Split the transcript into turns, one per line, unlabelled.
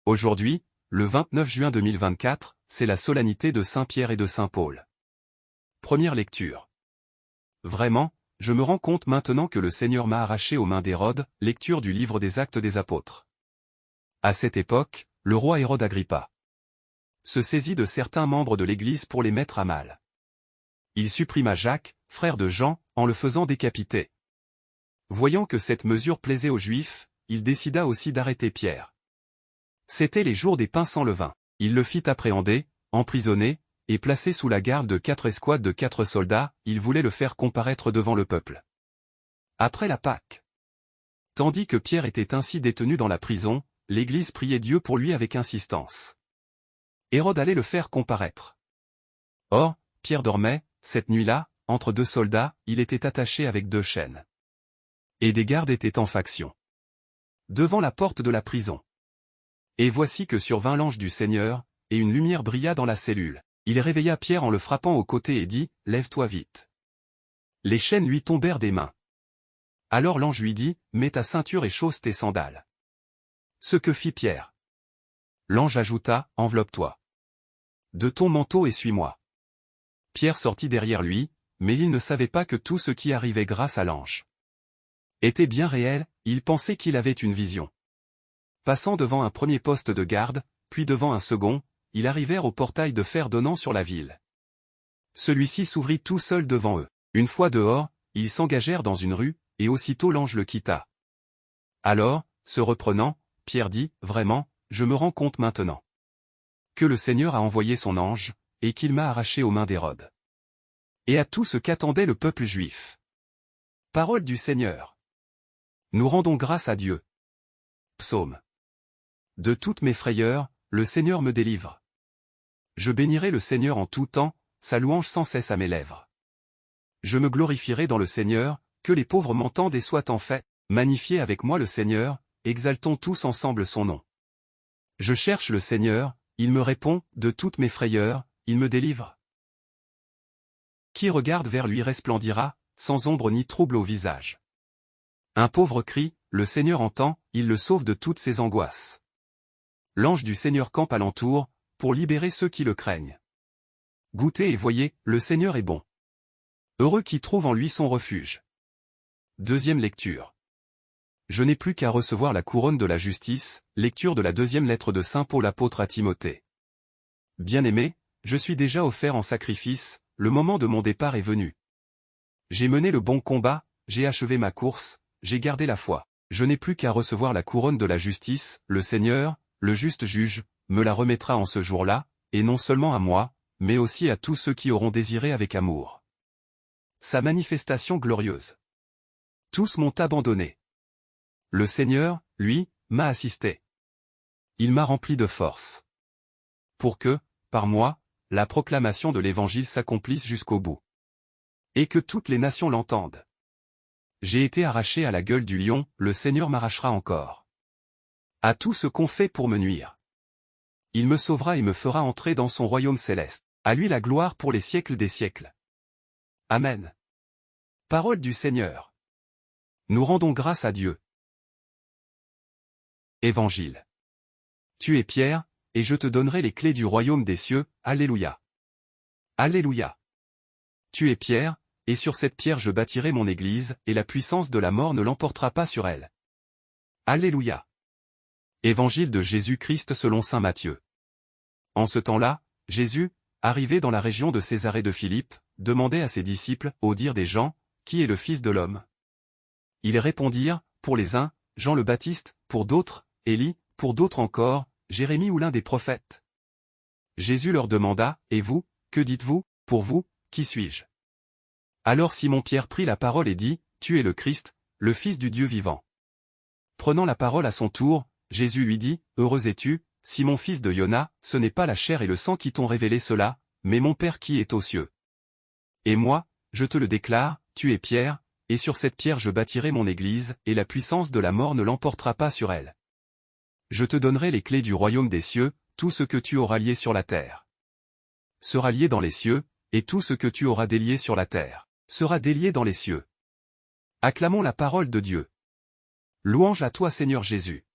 Aujourd'hui, le 29 juin 2024, c'est la solennité de Saint Pierre et de Saint Paul. Première lecture. Vraiment, je me rends compte maintenant que le Seigneur m'a arraché aux mains d'Hérode, lecture du livre des Actes des Apôtres. À cette époque, le roi Hérode Agrippa se saisit de certains membres de l'Église pour les mettre à mal. Il supprima Jacques, frère de Jean, en le faisant décapiter. Voyant que cette mesure plaisait aux Juifs, il décida aussi d'arrêter Pierre. C'étaient les jours des pains sans levain. Il le fit appréhender, emprisonner, et placer sous la garde de 4 escouades de 4 soldats, il voulait le faire comparaître devant le peuple. Après la Pâque. Tandis que Pierre était ainsi détenu dans la prison, l'Église priait Dieu pour lui avec insistance. Hérode allait le faire comparaître. Or, Pierre dormait, cette nuit-là, entre 2 soldats, il était attaché avec 2 chaînes. Et des gardes étaient en faction devant la porte de la prison. Et voici que survint l'ange du Seigneur, et une lumière brilla dans la cellule. Il réveilla Pierre en le frappant au côté et dit, « Lève-toi vite. » Les chaînes lui tombèrent des mains. Alors l'ange lui dit, « Mets ta ceinture et chausse tes sandales. » Ce que fit Pierre. L'ange ajouta, « Enveloppe-toi de ton manteau et suis-moi. » Pierre sortit derrière lui, mais il ne savait pas que tout ce qui arrivait grâce à l'ange était bien réel, il pensait qu'il avait une vision. Passant devant un premier poste de garde, puis devant un second, ils arrivèrent au portail de fer donnant sur la ville. Celui-ci s'ouvrit tout seul devant eux. Une fois dehors, ils s'engagèrent dans une rue, et aussitôt l'ange le quitta. Alors, se reprenant, Pierre dit, « Vraiment, je me rends compte maintenant que le Seigneur a envoyé son ange, et qu'il m'a arraché aux mains d'Hérode. Et à tout ce qu'attendait le peuple juif. » Parole du Seigneur. Nous rendons grâce à Dieu. Psaume. De toutes mes frayeurs, le Seigneur me délivre. Je bénirai le Seigneur en tout temps, sa louange sans cesse à mes lèvres. Je me glorifierai dans le Seigneur, que les pauvres m'entendent et soient en fait. Magnifiez avec moi le Seigneur, exaltons tous ensemble son nom. Je cherche le Seigneur, il me répond, de toutes mes frayeurs, il me délivre. Qui regarde vers lui resplendira, sans ombre ni trouble au visage. Un pauvre crie, le Seigneur entend, il le sauve de toutes ses angoisses. L'ange du Seigneur campe alentour, pour libérer ceux qui le craignent. Goûtez et voyez, le Seigneur est bon. Heureux qui trouve en lui son refuge. Deuxième lecture. Je n'ai plus qu'à recevoir la couronne de la justice, lecture de la deuxième lettre de Saint Paul apôtre à Timothée. Bien-aimé, je suis déjà offert en sacrifice, le moment de mon départ est venu. J'ai mené le bon combat, j'ai achevé ma course, j'ai gardé la foi. Je n'ai plus qu'à recevoir la couronne de la justice, le Seigneur, le juste juge, me la remettra en ce jour-là, et non seulement à moi, mais aussi à tous ceux qui auront désiré avec amour sa manifestation glorieuse. Tous m'ont abandonné. Le Seigneur, lui, m'a assisté. Il m'a rempli de force. Pour que, par moi, la proclamation de l'Évangile s'accomplisse jusqu'au bout. Et que toutes les nations l'entendent. J'ai été arraché à la gueule du lion, le Seigneur m'arrachera encore. À tout ce qu'on fait pour me nuire. Il me sauvera et me fera entrer dans son royaume céleste. À lui la gloire pour les siècles des siècles. Amen. Parole du Seigneur. Nous rendons grâce à Dieu. Évangile. Tu es Pierre, et je te donnerai les clés du royaume des cieux, Alléluia. Alléluia. Tu es Pierre, et sur cette pierre je bâtirai mon église, et la puissance de la mort ne l'emportera pas sur elle. Alléluia. Évangile de Jésus-Christ selon saint Matthieu. En ce temps-là, Jésus, arrivé dans la région de Césarée de Philippe, demandait à ses disciples, au dire des gens, qui est le Fils de l'homme? Ils répondirent, pour les uns, Jean le Baptiste, pour d'autres, Élie, pour d'autres encore, Jérémie ou l'un des prophètes. Jésus leur demanda, et vous, que dites-vous, pour vous, qui suis-je? Alors Simon-Pierre prit la parole et dit, tu es le Christ, le Fils du Dieu vivant. Prenant la parole à son tour, Jésus lui dit, heureux es-tu, Simon fils de Yona, ce n'est pas la chair et le sang qui t'ont révélé cela, mais mon Père qui est aux cieux. Et moi, je te le déclare, tu es Pierre, et sur cette pierre je bâtirai mon église, et la puissance de la mort ne l'emportera pas sur elle. Je te donnerai les clés du royaume des cieux, tout ce que tu auras lié sur la terre sera lié dans les cieux, et tout ce que tu auras délié sur la terre sera délié dans les cieux. Acclamons la parole de Dieu. Louange à toi Seigneur Jésus.